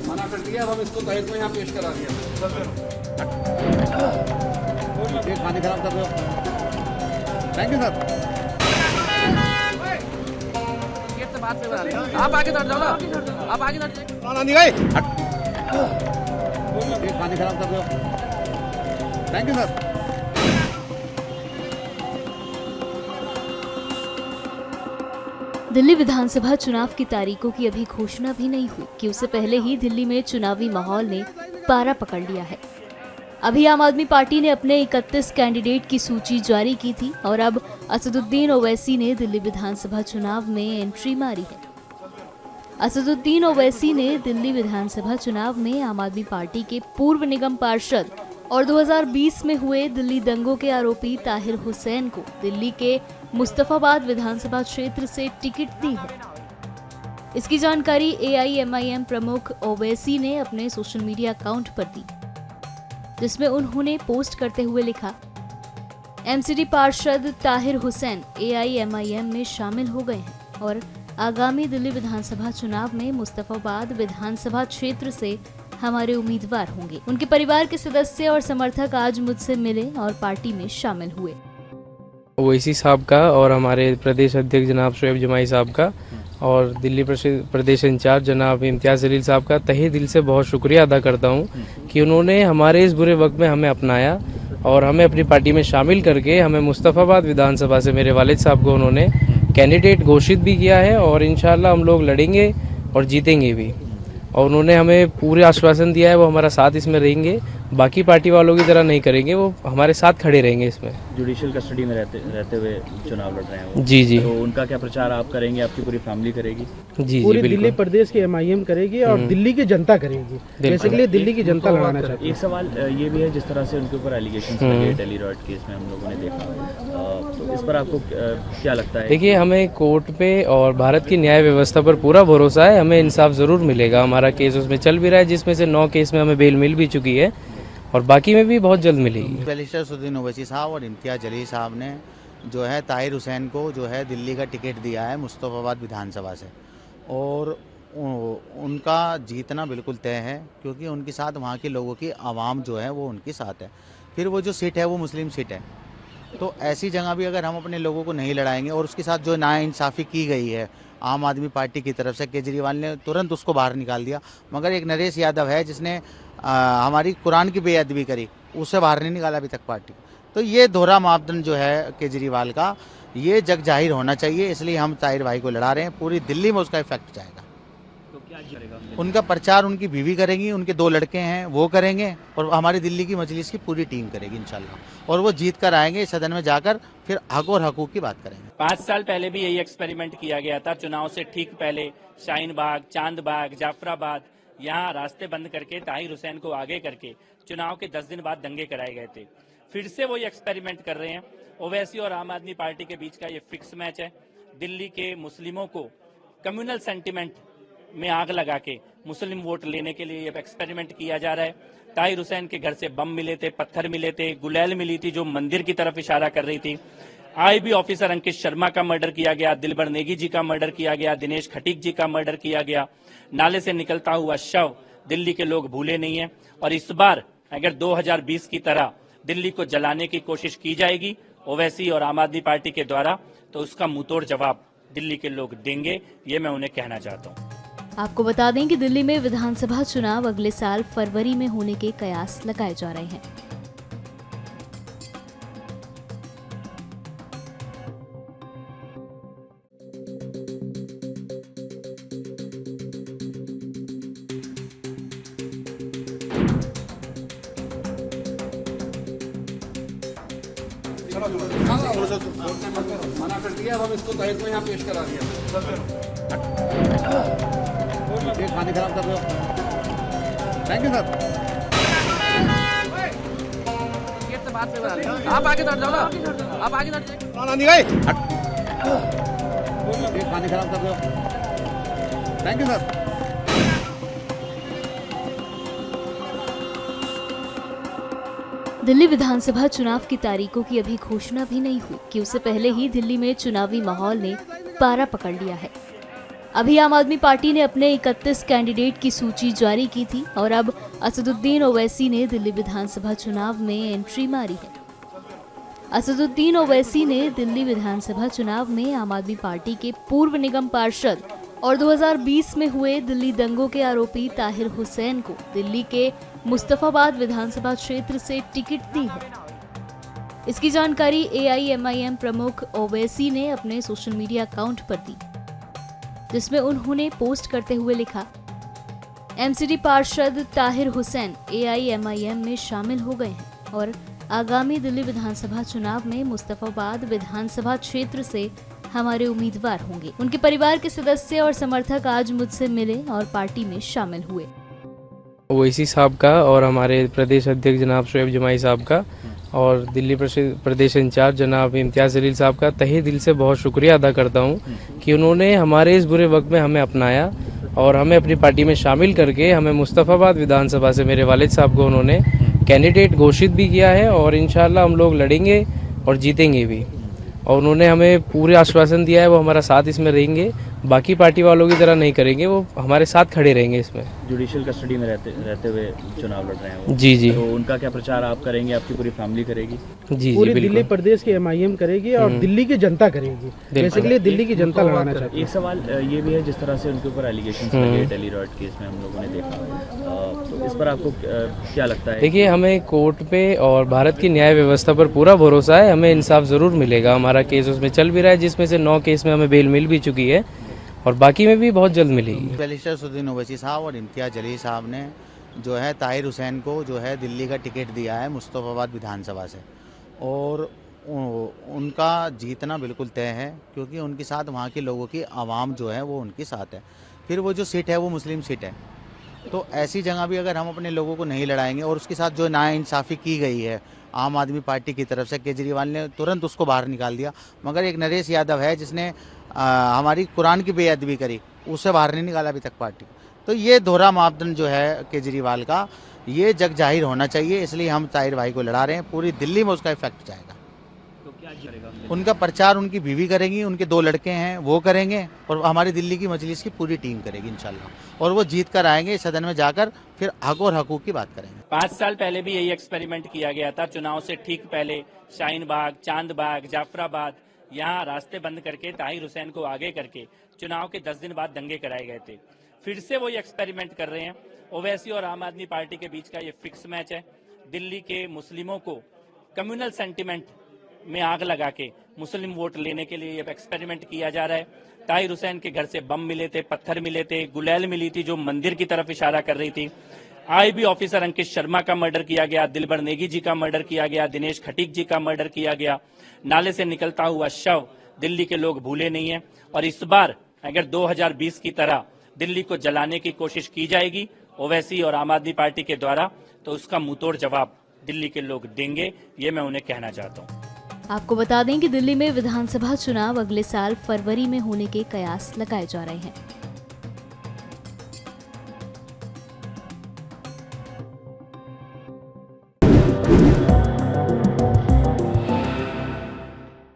मना कर दिया, अब हम इसको ताहिर को यहाँ पेश करा दिया। पानी खराब कर रहे हो। Thank you sir. आप आगे बढ़ जाओ ना, आप आगे बढ़ जाओ। पानी खराब कर रहे हो। Thank you sir. दिल्ली विधानसभा चुनाव की तारीखों की अभी घोषणा भी नहीं हुई कि उससे पहले ही दिल्ली में चुनावी माहौल ने पारा पकड़ लिया है। अभी आम आदमी पार्टी ने अपने 31 कैंडिडेट की सूची जारी की थी और अब असदुद्दीन ओवैसी ने दिल्ली विधानसभा चुनाव में एंट्री मारी है। असदुद्दीन ओवैसी ने दिल्ली विधानसभा चुनाव में आम आदमी पार्टी के पूर्व निगम पार्षद और 2020 में हुए दिल्ली दंगों के आरोपी ताहिर हुसैन को दिल्ली के मुस्तफाबाद विधानसभा क्षेत्र से टिकट दी है। इसकी जानकारी AIMIM प्रमुख ओवैसी ने अपने सोशल मीडिया अकाउंट पर दी, जिसमें उन्होंने पोस्ट करते हुए लिखा, MCD पार्षद ताहिर हुसैन AIMIM में शामिल हो गए हैं और आगामी दिल्ली विधानसभा चुनाव में मुस्तफाबाद विधानसभा क्षेत्र से हमारे उम्मीदवार होंगे। उनके परिवार के सदस्य और समर्थक आज मुझसे मिले और पार्टी में शामिल हुए। ओवैसी साहब का और हमारे प्रदेश अध्यक्ष जनाब शोएब जमाई साहब का और दिल्ली प्रदेश इंचार्ज जनाब इम्तियाज जलील साहब का तहे दिल से बहुत शुक्रिया अदा करता हूं कि उन्होंने हमारे इस बुरे वक्त में हमें अपनाया और हमें अपनी पार्टी में शामिल करके हमें मुस्तफाबाद विधानसभा से मेरे वालिद साहब को उन्होंने कैंडिडेट घोषित भी किया है और इंशाल्लाह हम लोग लड़ेंगे और जीतेंगे भी। और उन्होंने हमें पूरे आश्वासन दिया है वो हमारा साथ इसमें रहेंगे, बाकी पार्टी वालों की तरह नहीं करेंगे, वो हमारे साथ खड़े रहेंगे इसमें। जुडिशियल कस्टडी में रहते हुए चुनाव लड़ रहे हैं वो। जी तो उनका क्या प्रचार आप करेंगे, आपकी पूरी फैमिली करेगी? जी पूरी बिल्कुल। दिल्ली प्रदेश की MIM करेगी और दिल्ली की जनता करेगी। बेसिकली दिल्ली की जनता लड़ाना चाहती है। एक सवाल ये भी है, जिस तरह से उनके ऊपर एलिगेशन लगे डेली रॉड केस में हम लोगों ने देखा, तो इस पर आपको क्या लगता है? देखिए, हमें कोर्ट पे और भारत की न्याय व्यवस्था पर पूरा भरोसा है, हमें इंसाफ जरूर मिलेगा। हमारा केस उसमें चल भी रहा है, जिसमें से 9 केस में हमें बेल मिल भी चुकी है और बाकी में भी बहुत जल्द मिलेगी। बैरिस्टर असदुद्दीन ओवैसी साहब और इम्तियाज जलील साहब ने जो है ताहिर हुसैन को जो है दिल्ली का टिकट दिया है मुस्तफाबाद विधानसभा से और उनका जीतना बिल्कुल तय है, क्योंकि उनके साथ वहाँ के लोगों की आवाम जो है वो उनके साथ है। फिर वो जो सीट है वो मुस्लिम सीट है, तो ऐसी जगह भी अगर हम अपने लोगों को नहीं लड़ाएंगे और उसके साथ जो नाइंसाफ़ी की गई है आम आदमी पार्टी की तरफ से, केजरीवाल ने तुरंत उसको बाहर निकाल दिया, मगर एक नरेश यादव है जिसने हमारी कुरान की बेअदबी करी, उसे बाहर नहीं निकाला अभी तक पार्टी। तो ये दोहरा मापदंड जो है केजरीवाल का, ये जग जाहिर होना चाहिए, इसलिए हम ताहिर भाई को लड़ा रहे हैं। पूरी दिल्ली में उसका इफेक्ट जाएगा। तो क्या करेगा? उनका प्रचार उनकी बीवी करेगी, उनके 2 लड़के हैं वो करेंगे और हमारी दिल्ली की मजलिस की पूरी टीम करेगी इंशाल्लाह, और वो जीत कर आएंगे सदन में जाकर, फिर हक और हकूक की बात करेंगे। 5 साल पहले भी यही एक्सपेरिमेंट किया गया था। चुनाव से ठीक पहले शाहीन बाग, चांद बाग, जाफराबाद, यहाँ रास्ते बंद करके ताहिर हुसैन को आगे करके चुनाव के 10 दिन बाद दंगे कराए गए थे। फिर से वही एक्सपेरिमेंट कर रहे हैं। ओवैसी और आम आदमी पार्टी के बीच का ये फिक्स मैच है। दिल्ली के मुस्लिमों को कम्युनल सेंटिमेंट में आग लगा के मुस्लिम वोट लेने के लिए ये एक्सपेरिमेंट किया जा रहा है। ताहिर हुसैन के घर से बम मिले थे, पत्थर मिले थे, गुलैल मिली थी जो मंदिर की तरफ इशारा कर रही थी। IB ऑफिसर अंकित शर्मा का मर्डर किया गया, दिलबर नेगी जी का मर्डर किया गया, दिनेश खटीक जी का मर्डर किया गया। नाले से निकलता हुआ शव दिल्ली के लोग भूले नहीं है, और इस बार अगर 2020 की तरह दिल्ली को जलाने की कोशिश की जाएगी ओवैसी और आम आदमी पार्टी के द्वारा, तो उसका मुंहतोड़ जवाब दिल्ली के लोग देंगे, ये मैं उन्हें कहना चाहता हूँ। आपको बता दें कि दिल्ली में विधानसभा चुनाव अगले साल फरवरी में होने के कयास लगाए जा रहे हैं। मना कर दिया, अब हम इसको ताहिर को यहाँ पेश करा दिया। पानी खराब कर रहे हो। Thank you sir. आप आगे बढ़ जाओ ना, आप आगे बढ़ जाइए। पानी खराब कर रहे हो। Thank you sir. दिल्ली विधानसभा चुनाव की तारीखों की अभी घोषणा भी नहीं हुई कि उससे पहले ही दिल्ली में चुनावी माहौल ने पारा पकड़ लिया है। अभी आम आदमी पार्टी ने अपने 31 कैंडिडेट की सूची जारी की थी और अब असदुद्दीन ओवैसी ने दिल्ली विधानसभा चुनाव में एंट्री मारी है। असदुद्दीन ओवैसी ने दिल्ली विधानसभा चुनाव में आम आदमी पार्टी के पूर्व निगम पार्षद और 2020 में हुए दिल्ली दंगों के आरोपी ताहिर हुसैन को दिल्ली के मुस्तफाबाद विधानसभा क्षेत्र से टिकट दी है। इसकी जानकारी AIMIM प्रमुख ओवैसी ने अपने सोशल मीडिया अकाउंट पर दी, जिसमें उन्होंने पोस्ट करते हुए लिखा, MCD पार्षद ताहिर हुसैन AIMIM में शामिल हो गए हैं और आगामी दिल्ली विधानसभा चुनाव में मुस्तफाबाद विधानसभा क्षेत्र से हमारे उम्मीदवार होंगे। उनके परिवार के सदस्य और समर्थक आज मुझसे मिले और पार्टी में शामिल हुए। ओवैसी साहब का और हमारे प्रदेश अध्यक्ष जनाब शोएब जमाई साहब का और दिल्ली प्रदेश इंचार्ज जनाब इम्तियाज जलील साहब का तहे दिल से बहुत शुक्रिया अदा करता हूं कि उन्होंने हमारे इस बुरे वक्त में हमें अपनाया और हमें अपनी पार्टी में शामिल करके हमें मुस्तफाबाद विधानसभा से मेरे वालिद साहब को उन्होंने कैंडिडेट घोषित भी किया है और इंशाल्लाह हम लोग लड़ेंगे और जीतेंगे भी। और उन्होंने हमें पूरे आश्वासन दिया है वो हमारा साथ इसमें रहेंगे, बाकी पार्टी वालों की तरह नहीं करेंगे, वो हमारे साथ खड़े रहेंगे इसमें। जुडिशियल कस्टडी में रहते हुए चुनाव लड़ रहे हैं वो। जी। तो उनका क्या प्रचार आप करेंगे, आपकी पूरी फैमिली करेगी? जी पूरी बिल्कुल। दिल्ली प्रदेश की MIM करेगी और दिल्ली की जनता करेगी। बेसिकली दिल्ली की जनता लड़ाना चाहती है। एक सवाल ये भी है, जिस तरह से उनके ऊपर एलिगेशन लगे दिल्ली रॉड केस में हम लोगों ने देखा, तो इस पर आपको क्या लगता है? देखिए, हमें कोर्ट पे और भारत की न्याय व्यवस्था पर पूरा भरोसा है, हमें इंसाफ जरूर मिलेगा। हमारा केस उसमें चल भी रहा है, जिसमें से 9 केस में हमें बेल मिल भी चुकी है और बाकी में भी बहुत जल्द मिलेगी। बैरिस्टर असदुद्दीन ओवैसी साहब और इम्तियाज जलील साहब ने जो है ताहिर हुसैन को जो है दिल्ली का टिकट दिया है मुस्तफाबाद विधानसभा से, और उनका जीतना बिल्कुल तय है, क्योंकि उनके साथ वहाँ के लोगों की आवाम जो है वो उनके साथ है। फिर वो जो सीट है वो मुस्लिम सीट है, तो ऐसी जगह भी अगर हम अपने लोगों को नहीं लड़ाएंगे और उसके साथ जो नाइंसाफ़ी की गई है आम आदमी पार्टी की तरफ से, केजरीवाल ने तुरंत उसको बाहर निकाल दिया, मगर एक नरेश यादव है जिसने हमारी कुरान की बेअदबी करी, उसे बाहर नहीं निकाला अभी तक पार्टी। तो ये दोहरा मापदंड जो है केजरीवाल का, ये जग जाहिर होना चाहिए, इसलिए हम ताहिर भाई को लड़ा रहे हैं। पूरी दिल्ली में उसका इफेक्ट जाएगा। तो क्या करेगा? उनका प्रचार उनकी बीवी करेंगी, उनके 2 लड़के हैं वो करेंगे, और हमारी दिल्ली की मजलिस की पूरी टीम करेगी इंशाल्लाह, और वो जीत कर आएंगे सदन में जाकर, फिर हक और हकूक की बात करेंगे। 5 साल पहले भी यही एक्सपेरिमेंट किया गया था। चुनाव से ठीक पहले शाहीन बाग, चांद बाग, जाफराबाद, यहाँ रास्ते बंद करके ताहिर हुसैन को आगे करके चुनाव के 10 दिन बाद दंगे कराए गए थे। फिर से वो ये एक्सपेरिमेंट कर रहे हैं। ओवैसी और आम आदमी पार्टी के बीच का ये फिक्स मैच है। दिल्ली के मुस्लिमों को कम्युनल सेंटिमेंट में आग लगा के मुस्लिम वोट लेने के लिए ये एक्सपेरिमेंट किया जा रहा है। ताहिर हुसैन के घर से बम मिले थे, पत्थर मिले थे, गुलैल मिली थी जो मंदिर की तरफ इशारा कर रही थी। IB ऑफिसर अंकित शर्मा का मर्डर किया गया, दिलबर नेगी जी का मर्डर किया गया, दिनेश खटीक जी का मर्डर किया गया। नाले से निकलता हुआ शव दिल्ली के लोग भूले नहीं है, और इस बार अगर 2020 की तरह दिल्ली को जलाने की कोशिश की जाएगी ओवैसी और आम आदमी पार्टी के द्वारा, तो उसका मुंहतोड़ जवाब दिल्ली के लोग देंगे, ये मैं उन्हें कहना चाहता हूँ। आपको बता दें कि दिल्ली में विधानसभा चुनाव अगले साल फरवरी में होने के कयास लगाए जा रहे हैं।